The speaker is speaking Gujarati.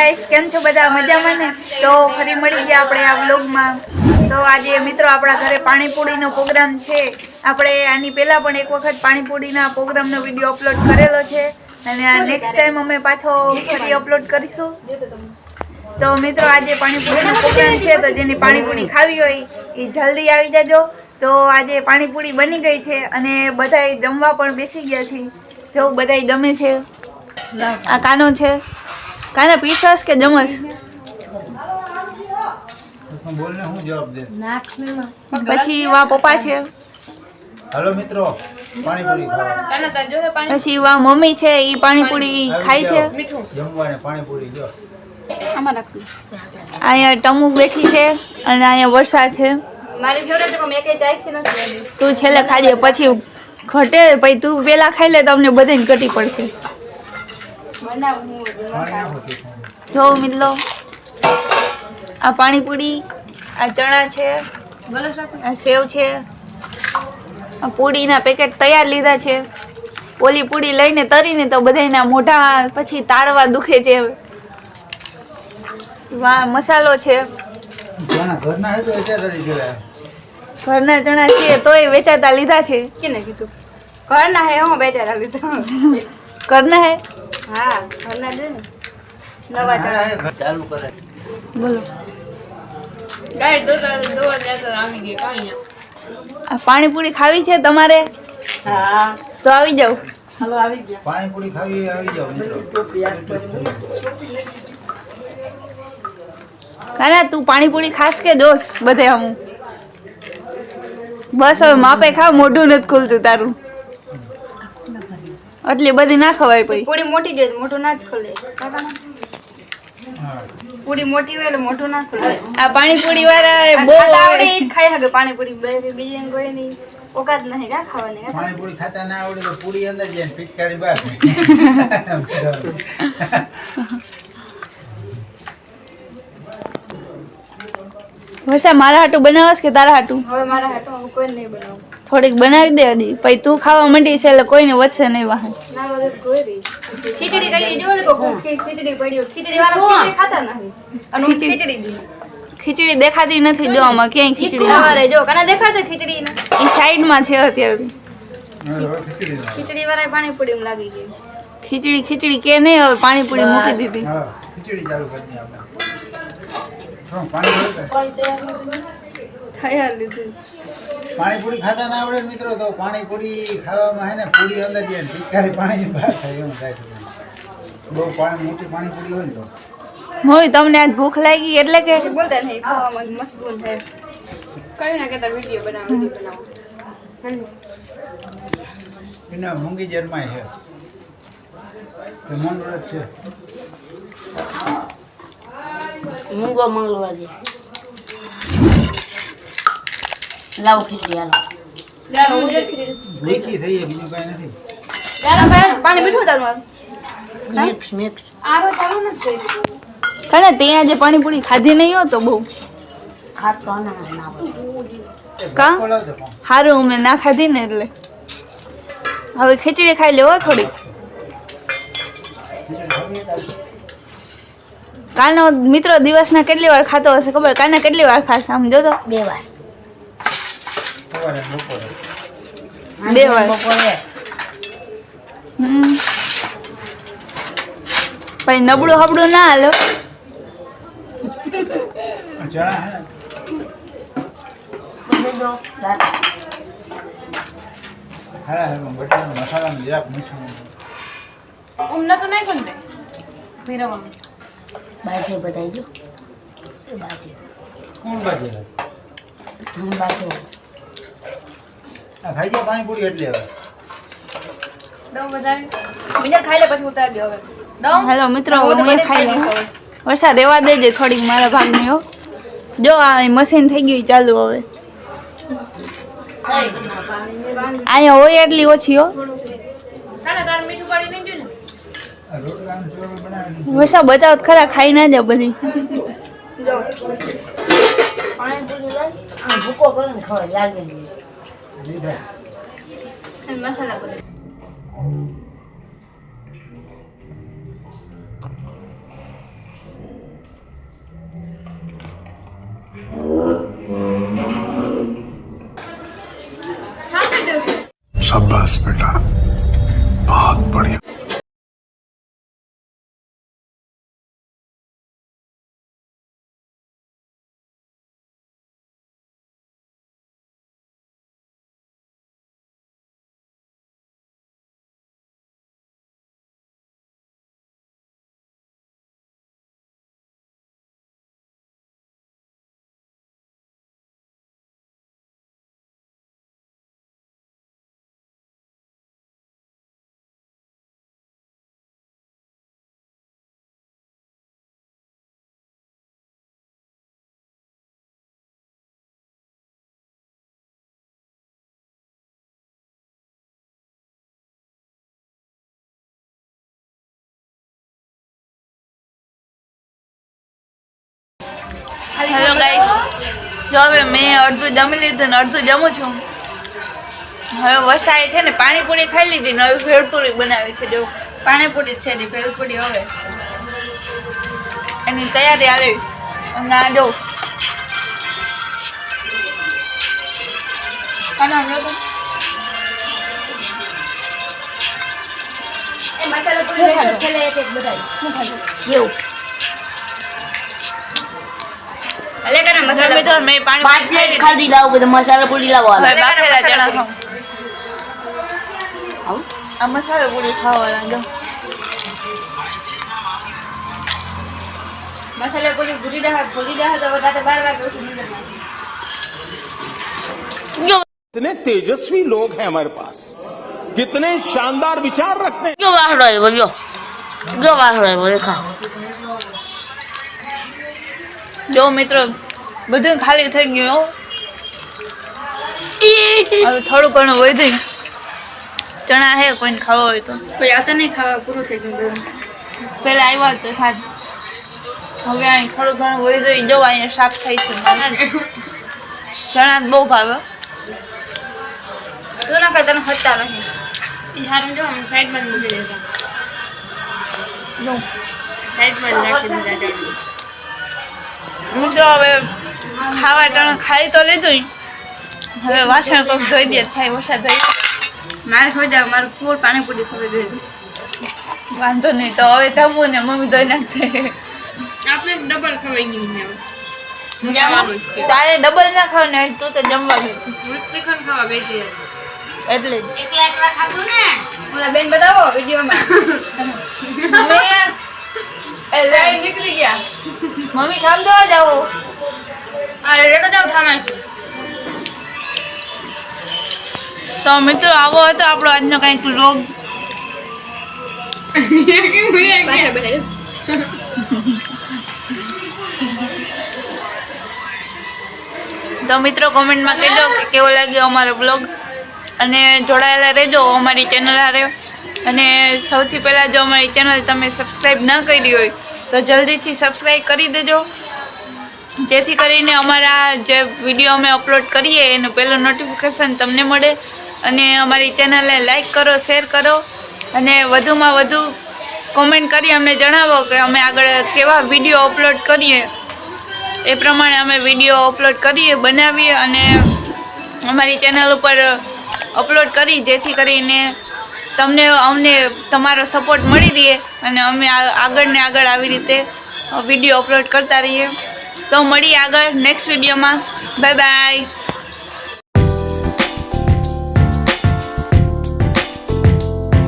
ગાઈસ, કેમ છો બધા? મજામાં ને? તો ફરી મળી ગયા આપણે આ વ્લોગમાં. તો આજે મિત્રો આપણા ઘરે પાણીપુરીનો પ્રોગ્રામ છે. આપણે આની પહેલા પણ એક વખત પાણીપુરીના પ્રોગ્રામનો વિડીયો અપલોડ કરેલો છે અને નેક્સ્ટ ટાઈમ અમે પાછો ફરી અપલોડ કરીશું. તો મિત્રો આજે પાણીપુરીનો પ્રોગ્રામ છે, તો જેની પાણીપુરી ખાવી હોય એ જલ્દી આવી જજો. તો આજે પાણીપુરી બની ગઈ છે અને બધાય જમવા પણ બેસી ગયા છે. જો બધાય જમે છે. આ કાનો છે. કાના પીસસ કે જમસ? બોલને હું જવાબ દે. પછી વા પપ્પા છે. હાલો મિત્રો, પાણીપુરી ખાવા. પછી વા મમ્મી છે, ઈ પાણીપુરી ખાય છે. જમવાને પાણીપુરી જો. અહીંયા ટમુ બેઠી છે અને અહીંયા વરસાદ છે. મારી જોડે તો મેં કઈ ચાખી નથી. તું છેલ્લે ખાજે, પછી ઘટે. પછી તું પેલા ખાઈ લે તો અમને બધાને ઘટી પડશે. જો મિત્રો, આ પાણીપુરી, આ ચણા છે, આ સેવ છે, આ પૂરીના પેકેટ તૈયાર લીધા છે. ઓલી પૂરી લઈને તરીને તો બધાના મોઢા પછી તાળવા દુખે છે. વાહ, મસાલો છે. ઘરના હે તો વેચાતા લીધા. ઘરના ચણા છે તોય વેચાતા લીધા છે. કેને કીધું? ઘરના હે હું બેચારા લીધા. ઘરના હે? હા, ઘરના દે ને. નવા ચણા ચાલુ કરે. બોલો. ગાય દો જાતા આમી ગઈ કાઈ. આ પાણીપુરી ખાવી છે તમારે? હા, તો આવી જાવ. હાલો આવી ગયા. પાણીપુરી ખાવી આવી જાવ મિત્રો. કાના તું પાણીપુરી ખાસ કે દોસ? બધે હું બસ હવે માપે ખાવ, મોઢું નથી ખુલતું તારું. એટલી બધી ના ખવાય. પછી પૂરી મોટી જોઈએ મોઢું ના જ ખોલે. પૂરી મોટી હોય એટલે મોઢું ના ખોલે. આ પાણીપુરી વાળા બહુ આવડે ઈ જ ખાઈ શકે પાણીપુરી. બીજી કોઈ નહીં ઓકાત નહીં કા ખાવાની. પાણીપુરી ખાતા ના આવડે તો પૂરી અંદર જાય ને પિચકારી બહાર. વર્ષા મારા હાટું બનાવસ કે તારા હાટું? હવે મારા હાટો હું કોઈ નહીં બનાવું. થોડીક બનાવી દે હજી. પછી તું ખાવા માંડી છે એટલે કોઈને વધશે નહીં વાહન. ના બધું કોઈ રહી. ખીચડી કઈ જો ને કોક ખીચડી પડી. ખીચડી વાળા ખીચડી ખાતા નથી. અને હું ખીચડી દી. ખીચડી દેખાતી નથી. જો આમાં ક્યાંય ખીચડી સવારે જો કના દેખાશે ખીચડી ને. એ સાઈડમાં છે અત્યારે. ખીચડી વાળા પાણીપુરી માં લાગી ગઈ. ખીચડી ખીચડી કે નહીં, હવે પાણીપુરી મૂકી દીધી. હા, ખીચડી ચાલુ કરી દી આપણે. પાણી તૈયાર લીધું. પાણીપુરી ખાતા ના આવડે મિત્રો તો પાણીપુરી ખાવામાં હે ને પૂરી અંદર જાય ને પિચકારી પાણી બહાર થાય એવું થાય છે. બહુ મોટી પાણીપુરી હોય ને તો મોય તમને આજ ભૂખ લાગી એટલે કે બોલતા નહીં ખાવામાં મસ્ત ગુણ થાય. કઈ ના કેતા વિડિયો બનાવો. એના મૂંગી જન્માય છે તો મન વ્રત છે. મૂંગો મંગળવારે લાવો ખીચડી હાલો. ભૂખી થઈએ બીજું કાંઈ નથી. પાણી મીઠું તારું મિક્સ આરો ચાલુ નથી. કાને ત્યાં જે પાણીપુરી ખાધી નહીં હો તો બહુ ખાતો ના કા હારું અમે ના ખાધી ને એટલે હવે ખીચડી ખાઈ લેવો થોડીક. કાનો મિત્રો દિવસના કેટલી વાર ખાતો હશે ખબર? કાના કેટલી વાર ખાશે આમ જો તો? 2 વાર. સવારે બપોરે 2 વાર. બપોરે પછી નબળું હબડું ના હાલો. ચણા હે ને જો રાત હારા હે બટાકા મસાલાનું જરાક મીઠું ઉમના તો નહીં કોણ દે ફેરવા બાજે બધાઈ જો એ બાજે કોણ બાજુ હમ બાજે આ ખાઈ ગયા પાણીપુરી એટલે હવે દઉં વધારે બીજા ખાઈ લે પછી ઉતાર દો હવે. દઉં હેલો મિત્રો, હું એ ખાઈ લઉં. વરસાદ રહેવા દેજે થોડીક મારા ભાગની હો. જો આ મશીન થઈ ગયું ચાલુ હવે. અહીંયા હોય એટલી ઓછી હો. કાના તાર મીઠું પાડી નહીં જો ને. આ રોટલાનું ચોળું બનાવીને વરસાદ બતાવ ખરા, ખાઈ ના જાવ બધી. જો પાણીપુરી લઈ આ ભૂકો કરીને ખવાય લાગે નહીં. લીધા. મસાલા પડે. शाबाश बेटा, बहुत बढ़िया। હેલો ગાઈસ, જો હવે મેં અડધું જમી લીધું ને અડધું જમું છું. હવે વસાય છે ને પાણીપુરી ખાઈ લીધી ને હવે ભેળપુરી બનાવી છે. જો પાણીપુરી છે ને ભેળપુરી હવે એની તૈયારી આવી. અને આ જો મસાલા પૂરી લઈ છેલ્લે એક બધાય જેવું અલે કના મસાલા મેં પાણી 5 પ્લેટ ખાધી લાવો કે મસાલા પૂરી લાવો હવે બાફેલા ચણા ખાઉં. આવું આ મસાલા પૂરી ખાવાના જો મસાલા પૂરી ભૂલી દા તો રાતે 12 વાગે ઉઠી નીકળ कितने तेजस्वी लोग हैं हमारे पास, कितने शानदार विचार रखते हैं। જો વાસડો એ બોલ્યો જો વાસડો એ બોલે ખા જો મિત્રો બધું ખાલી થઈ ગયું હો. હવે થોડું ઘણું વધ્યું ચણા હે કોઈને ખાવા હોય તો. કોઈ આતા નહીં ખાવા પૂરું થઈ ગયું પેલા આવ્યા તો ખાધ. હવે અહીં થોડું ઘણું વધ્યું જો અહીંયા શાક થાય છે. ચણા બહુ ભાવે. તું ના કરતા ને હટતા નહીં ઈ હારું જો આમ સાઈડમાં જ મૂકી દેતા જો સાઈડમાં જ રાખી દીધા મિત્રો હવે ખાવા ચણા ખાઈ તો લીધું. હવે વાસણ કોક ધોઈ દે થાય વરસાદ ધોઈ મારે ખોઈ જાવ મારું ફૂલ પાણીપુરી ખોઈ જોઈએ વાંધો નહીં. તો હવે જમવું ને મમ્મી ધોઈ નાખશે. આપણે ડબલ ખવાઈ ગયું ને તારે ડબલ ના ખાવ ને તું તો જમવા ગઈ શ્રીખંડ ખાવા ગઈ હતી એટલે જ. એકલા ખાધું ને ઓલા બેન બતાવો વિડીયોમાં મેં લાઈવ નીકળી ગયા. મમ્મી ઠામ દવા જાઓ. અરે રેડો જાવ ઠામા તો મિત્રો આવો હતો આપણો આજનો કંઈક વ્લોગ. પાછળ બેઠા તો મિત્રો કોમેન્ટમાં કહેજો કે કેવો લાગ્યો અમારો બ્લોગ અને જોડાયેલા રહેજો અમારી ચેનલ હારે. અને સૌથી પહેલાં જો અમારી ચેનલ તમે સબસ્ક્રાઈબ ન કરી હોય તો જલ્દીથી સબસ્ક્રાઈબ કરી દેજો, જેથી કરીને અમારા જે વિડીયો અમે અપલોડ કરીએ એનું પહેલું નોટિફિકેશન તમને મળે. અને અમારી ચેનલને લાઈક કરો, શેર કરો અને વધુમાં વધુ કોમેન્ટ કરી અમને જણાવો કે અમે આગળ કેવા વિડીયો અપલોડ કરીએ. એ પ્રમાણે અમે વિડીયો અપલોડ કરીએ, બનાવીએ અને અમારી ચેનલ ઉપર અપલોડ કરી, જેથી કરીને તમને અમને તમારો સપોર્ટ મળી રહે અને અમે આગળ ને આગળ આવી રીતે વિડીયો અપલોડ કરતા રહીએ. તો મળીએ આગળ નેક્સ્ટ વિડીયોમાં. Bye bye.